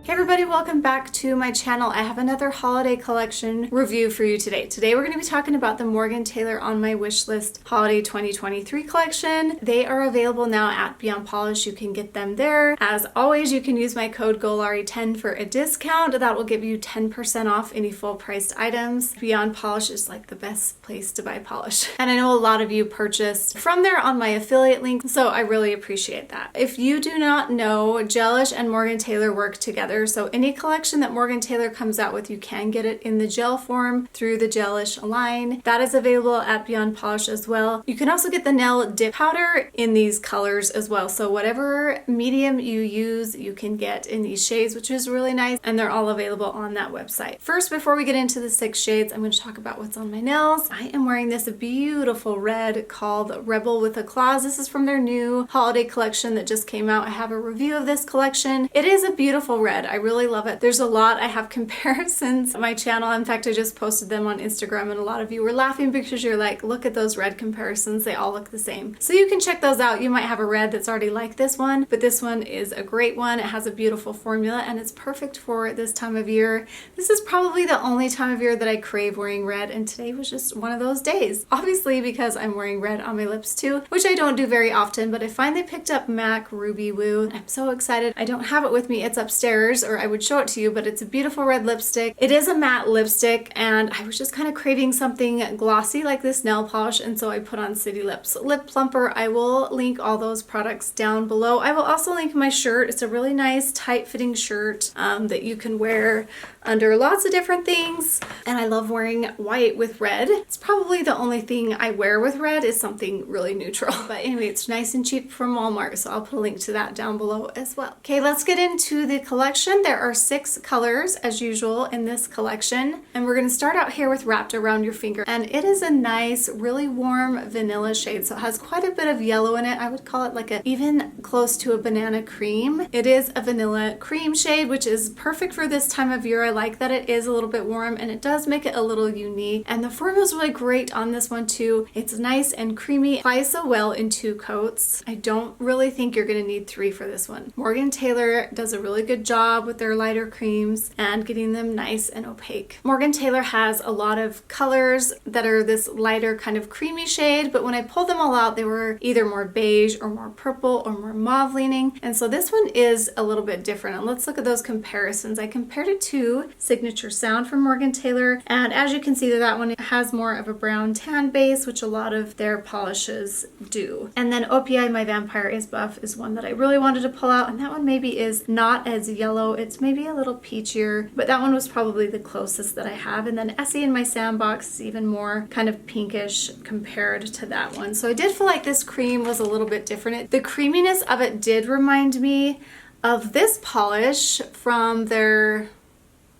Hey everybody, welcome back to my channel. I have another holiday collection review for you today. Today we're going to be talking about the Morgan Taylor On My Wish List Holiday 2023 collection. They are available now at Beyond Polish. You can get them there. As always, you can use my code GOLARI10 for a discount. That will give you 10% off any full priced items. Beyond Polish is like the best place to buy polish. And I know a lot of you purchased from there on my affiliate link, so I really appreciate that. If you do not know, Gelish and Morgan Taylor work together. So any collection that Morgan Taylor comes out with, you can get it in the gel form through the Gelish line. That is available at Beyond Polish as well. You can also get the nail dip powder in these colors as well. So whatever medium you use, you can get in these shades, which is really nice. And they're all available on that website. First, before we get into the 6 shades, I'm going to talk about what's on my nails. I am wearing this beautiful red called Rebel with a Claws. This is from their new holiday collection that just came out. I have a review of this collection. It is a beautiful red. I really love it. There's a lot. I have comparisons on my channel. In fact, I just posted them on Instagram and a lot of you were laughing because you're like, look at those red comparisons. They all look the same. So you can check those out. You might have a red that's already like this one, but this one is a great one. It has a beautiful formula and it's perfect for this time of year. This is probably the only time of year that I crave wearing red, and today was just one of those days. Obviously because I'm wearing red on my lips too, which I don't do very often, but I finally picked up MAC Ruby Woo. I'm so excited. I don't have it with me. It's upstairs, or I would show it to you, but it's a beautiful red lipstick. It is a matte lipstick, and I was just kind of craving something glossy like this nail polish, and so I put on City Lips Lip Plumper. I will link all those products down below. I will also link my shirt. It's a really nice tight-fitting shirt that you can wear under lots of different things, and I love wearing white with red. It's probably the only thing I wear with red is something really neutral. But anyway, it's nice and cheap from Walmart, so I'll put a link to that down below as well. Okay, let's get into the collection. There are 6 colors as usual in this collection, and we're going to start out here with Wrapped Around Your Finger, and it is a nice, really warm vanilla shade, so it has quite a bit of yellow in it. I would call it like a even close to a banana cream. It is a vanilla cream shade, which is perfect for this time of year. I like that it is a little bit warm and it does make it a little unique, and the formula is really great on this one too. It's nice and creamy, applies so well in 2 coats. I don't really think you're going to need 3 for this one. Morgan Taylor does a really good job with their lighter creams and getting them nice and opaque. Morgan Taylor has a lot of colors that are this lighter kind of creamy shade, but when I pulled them all out, they were either more beige or more purple or more mauve leaning, and so this one is a little bit different. And let's look at those comparisons. I compared it to Signature Sound from Morgan Taylor, and as you can see, that one has more of a brown tan base, which a lot of their polishes do. And then OPI My Vampire Is Buff is one that I really wanted to pull out, and that one maybe is not as yellow. It's maybe a little peachier, but that one was probably the closest that I have. And then Essie in My Sandbox is even more kind of pinkish compared to that one. So I did feel like this cream was a little bit different. The creaminess of it did remind me of this polish from their,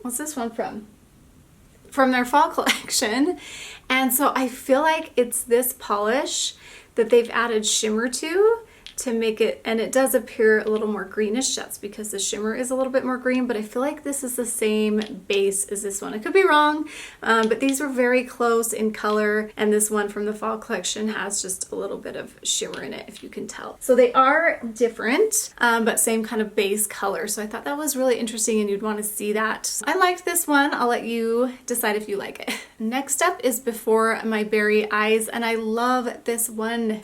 what's this one from? From their fall collection. And so I feel like it's this polish that they've added shimmer to make it, and it does appear a little more greenish. That's because the shimmer is a little bit more green, but I feel like this is the same base as this one. I could be wrong, but these were very close in color, and this one from the fall collection has just a little bit of shimmer in it, if you can tell. So they are different, but same kind of base color. So I thought that was really interesting, and you'd want to see that. I liked this one. I'll let you decide if you like it. Next up is Before My Berry Eyes, and I love this one.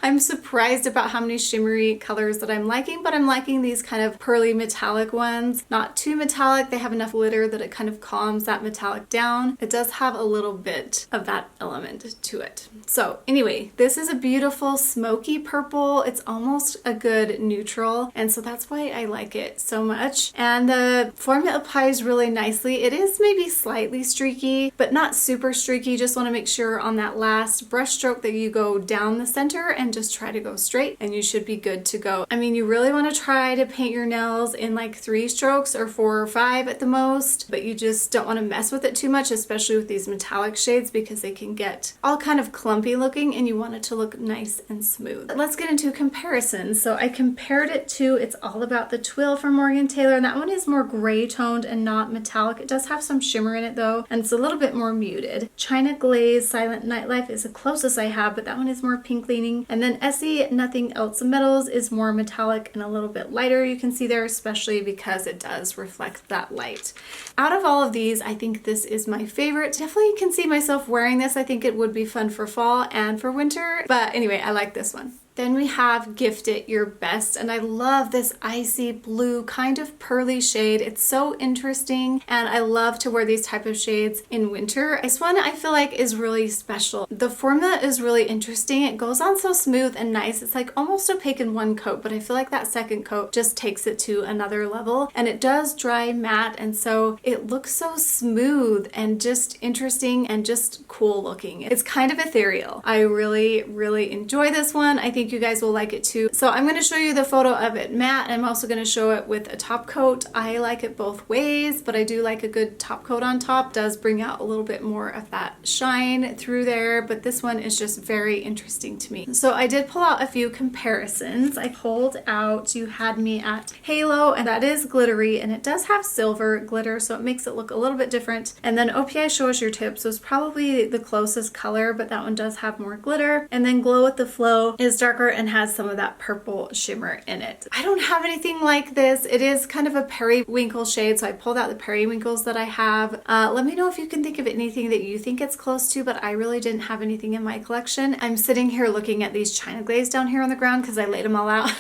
I'm surprised about how many shimmery colors that I'm liking, but I'm liking these kind of pearly metallic ones. Not too metallic. They have enough glitter that it kind of calms that metallic down. It does have a little bit of that element to it. So anyway, this is a beautiful smoky purple. It's almost a good neutral, and so that's why I like it so much. And the formula applies really nicely. It is maybe slightly streaky, but not super streaky. Just want to make sure on that last brush stroke that you go down the center and just try to go straight, and you should be good to go. I mean, you really want to try to paint your nails in like 3 strokes or 4 or 5 at the most, but you just don't want to mess with it too much, especially with these metallic shades, because they can get all kind of clumpy looking and you want it to look nice and smooth. But let's get into comparisons. So I compared it to It's All About the Twill from Morgan Taylor, and that one is more gray toned and not metallic. It does have some shimmer in it though, and it's a little bit more muted. China Glaze Silent Nightlife is the closest I have, but that one is more pink leaning. looking. And then Essie Nothing Else Metals is more metallic and a little bit lighter. You can see there, especially because it does reflect that light. Out of all of these, I think this is my favorite. Definitely can see myself wearing this. I think it would be fun for fall and for winter. But anyway, I like this one. Then we have Gift It Your Best, and I love this icy blue kind of pearly shade. It's so interesting, and I love to wear these type of shades in winter. This one I feel like is really special. The formula is really interesting. It goes on so smooth and nice. It's like almost opaque in one coat, but I feel like that second coat just takes it to another level, and it does dry matte, and so it looks so smooth and just interesting and just cool looking. It's kind of ethereal. I really, really enjoy this one. I think you guys will like it too. So I'm going to show you the photo of it matte. I'm also going to show it with a top coat. I like it both ways, but I do like a good top coat on top. It does bring out a little bit more of that shine through there, but this one is just very interesting to me. So I did pull out a few comparisons. I pulled out You Had Me at Halo, and that is glittery, and it does have silver glitter, so it makes it look a little bit different. And then OPI Show Us Your Tips was probably the closest color, but that one does have more glitter. And then Glow with the Flow is darker and has some of that purple shimmer in it. I don't have anything like this. It is kind of a periwinkle shade, so I pulled out the periwinkles that I have. Let me know if you can think of anything that you think it's close to, but I really didn't have anything in my collection. I'm sitting here looking at these China Glaze down here on the ground because I laid them all out.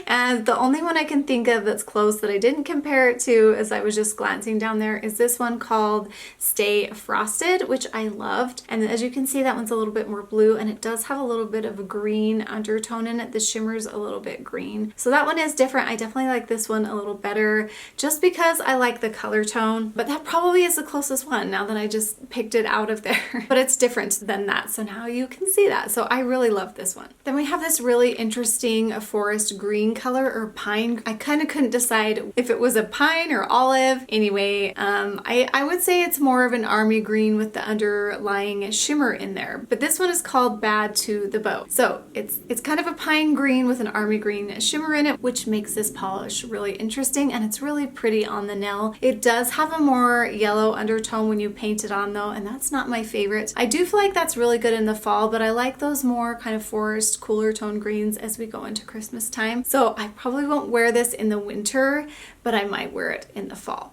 And the only one I can think of that's close that I didn't compare it to as I was just glancing down there is this one called Stay Frosted, which I loved. And as you can see, that one's a little bit more blue, and it does have a little bit of a green undertone in it. The shimmer's a little bit green. So that one is different. I definitely like this one a little better just because I like the color tone, but that probably is the closest one now that I just picked it out of there. But it's different than that, so now you can see that. So I really love this one. Then we have this really interesting forest green color or pine. I kind of couldn't decide if it was a pine or olive. Anyway, I would say it's more of an army green with the underlying shimmer in there. But this one is called Bad to the Bow. So it's kind of a pine green with an army green shimmer in it, which makes this polish really interesting, and it's really pretty on the nail. It does have a more yellow undertone when you paint it on though, and that's not my favorite. I do feel like that's really good in the fall, but I like those more kind of forest, cooler tone greens as we go into Christmas time. So I probably won't wear this in the winter, but I might wear it in the fall.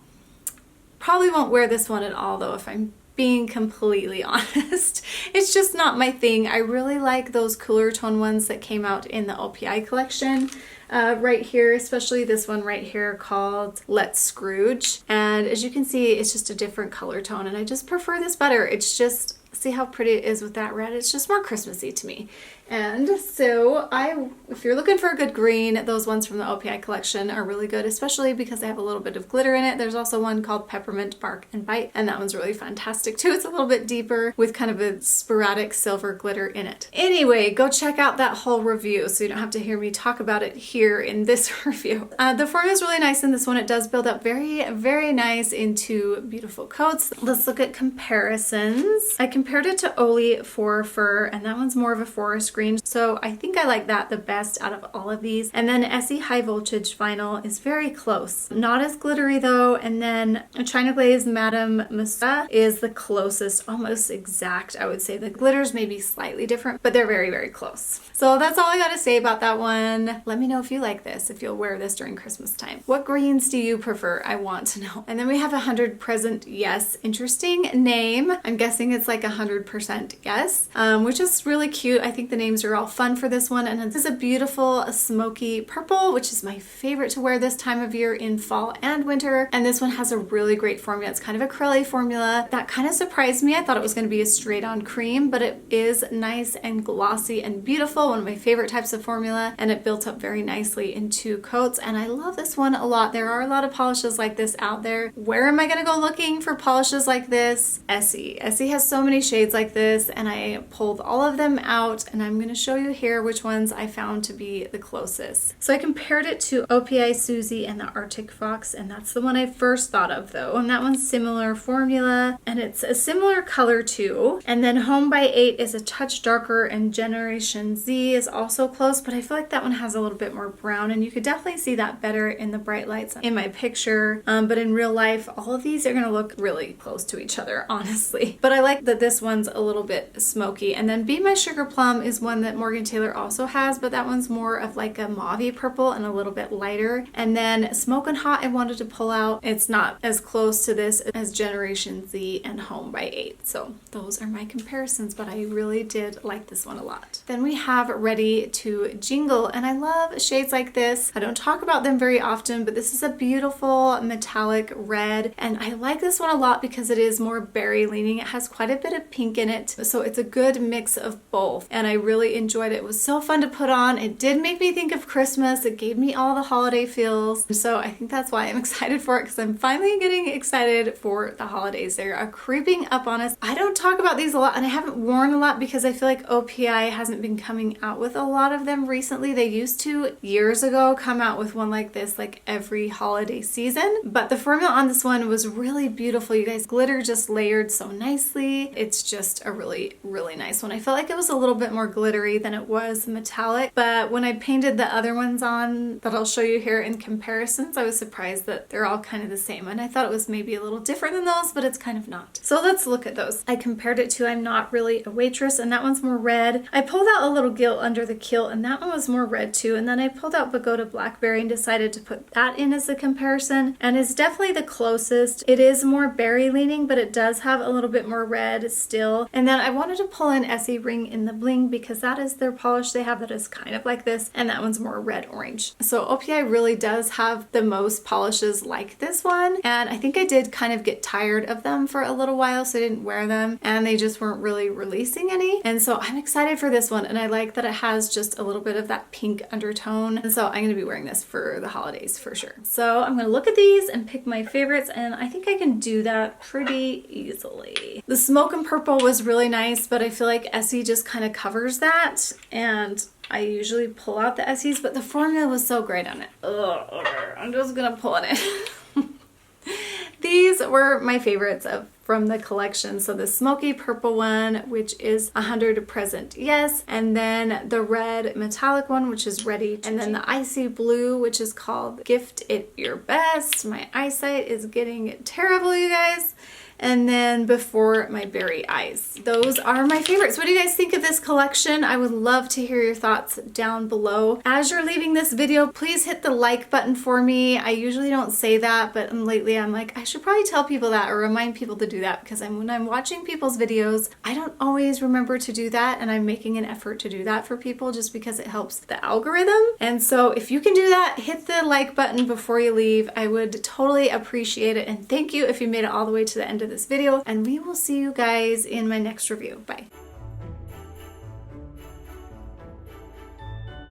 Probably won't wear this one at all though, if I'm being completely honest. It's just not my thing. I really like those cooler tone ones that came out in the OPI collection. Right here, especially this one right here called Let's Scrooge. And as you can see, it's just a different color tone, and I just prefer this better. It's just, see how pretty it is with that red? It's just more Christmassy to me. And so if you're looking for a good green, those ones from the OPI collection are really good, especially because they have a little bit of glitter in it. There's also one called Peppermint Bark and Bite, and that one's really fantastic too. It's a little bit deeper with kind of a sporadic silver glitter in it. Anyway, go check out that whole review so you don't have to hear me talk about it here in this review. The formula is really nice in this one. It does build up very, very nice into beautiful coats. Let's look at comparisons. I compared it to Oli for Fur, and that one's more of a forest green. So I think I like that the best out of all of these. And then Essie High Voltage Vinyl is very close. Not as glittery though. And then China Glaze Madame Musa is the closest, almost exact. I would say the glitters may be slightly different, but they're very, very close. So that's all I got to say about that one. Let me know if you like this, if you'll wear this during Christmas time. What greens do you prefer? I want to know. And then we have 100 Present Yes. Interesting name. I'm guessing it's like 100% yes, which is really cute. I think the names are all fun for this one. And this is a beautiful smoky purple, which is my favorite to wear this time of year in fall and winter. And this one has a really great formula. It's kind of a curly formula. That kind of surprised me. I thought it was going to be a straight on cream, but it is nice and glossy and beautiful. One of my favorite types of formula, and it built up very nicely in 2 coats. And I love this one a lot. There are a lot of polishes like this out there. Where am I going to go looking for polishes like this? Essie. Essie has so many shades like this, and I pulled all of them out, and I'm going to show you here which ones I found to be the closest. So I compared it to OPI Susie and the Arctic Fox, and that's the one I first thought of though. And that one's similar formula, and it's a similar color too. And then Home by 8 is a touch darker, and Generation Z is also close, but I feel like that one has a little bit more brown, and you could definitely see that better in the bright lights in my picture. But in real life, all of these are going to look really close to each other, honestly. But I like that this one's a little bit smoky. And then Be My Sugar Plum is is one that Morgan Taylor also has, but that one's more of like a mauvey purple and a little bit lighter. And then Smokin' Hot I wanted to pull out. It's not as close to this as Generation Z and Home by 8. So those are my comparisons, but I really did like this one a lot. Then we have Ready to Jingle, and I love shades like this. I don't talk about them very often, but this is a beautiful metallic red, and I like this one a lot because it is more berry leaning. It has quite a bit of pink in it, so it's a good mix of both, and I really enjoyed it. It was so fun to put on. It did make me think of Christmas. It gave me all the holiday feels, so I think that's why I'm excited for it, because I'm finally getting excited for the holidays. They are creeping up on us. I don't talk about these a lot, and I haven't worn a lot because I feel like OPI hasn't been coming out with a lot of them recently. They used to years ago come out with one like this like every holiday season, but the formula on this one was really beautiful, you guys. Glitter just layered so nicely. It's just a really nice one. I felt like it was a little bit more glittery than it was metallic, but when I painted the other ones on that I'll show you here in comparisons, I was surprised that they're all kind of the same, and I thought it was maybe a little different than those, but it's kind of not. So let's look at those. I compared it to I'm Not Really a Waitress, and that one's more red. I pulled out a little gilt under the kilt, and that one was more red too, and then I pulled out Pagoda Blackberry and decided to put that in as a comparison, and it's definitely the closest. It is more berry leaning, but it does have a little bit more red still. And then I wanted to pull in Essie Ring in the Bling because that is their polish they have that is kind of like this, and that one's more red orange. So OPI really does have the most polishes like this one, and I think I did kind of get tired of them for a little while, so I didn't wear them, and they just weren't really releasing any. And so I'm excited for this one, and I like that it has just a little bit of that pink undertone, and so I'm going to be wearing this for the holidays for sure. So I'm going to look at these and pick my favorites, and I think I can do that pretty easily. The Smokin' Purple was really nice, but I feel like Essie just kind of covers that, and I usually pull out the Essies, but the formula was so great on it. Ugh, I'm just gonna pull it in. These were my favorites from the collection. So the smoky purple one, which is 100 Present Yes, and then the red metallic one, which is Ready, and then the icy blue, which is called Gift It Your Best. My eyesight is getting terrible, you guys. And then Before My Berry Eyes. Those are my favorites. What do you guys think of this collection? I would love to hear your thoughts down below. As you're leaving this video, please hit the like button for me. I usually don't say that, but lately I'm like, I should probably tell people that or remind people to do that, because when I'm watching people's videos, I don't always remember to do that, and I'm making an effort to do that for people just because it helps the algorithm. And so if you can do that, hit the like button before you leave. I would totally appreciate it, and thank you if you made it all the way to the end of this video, and we will see you guys in my next review. Bye.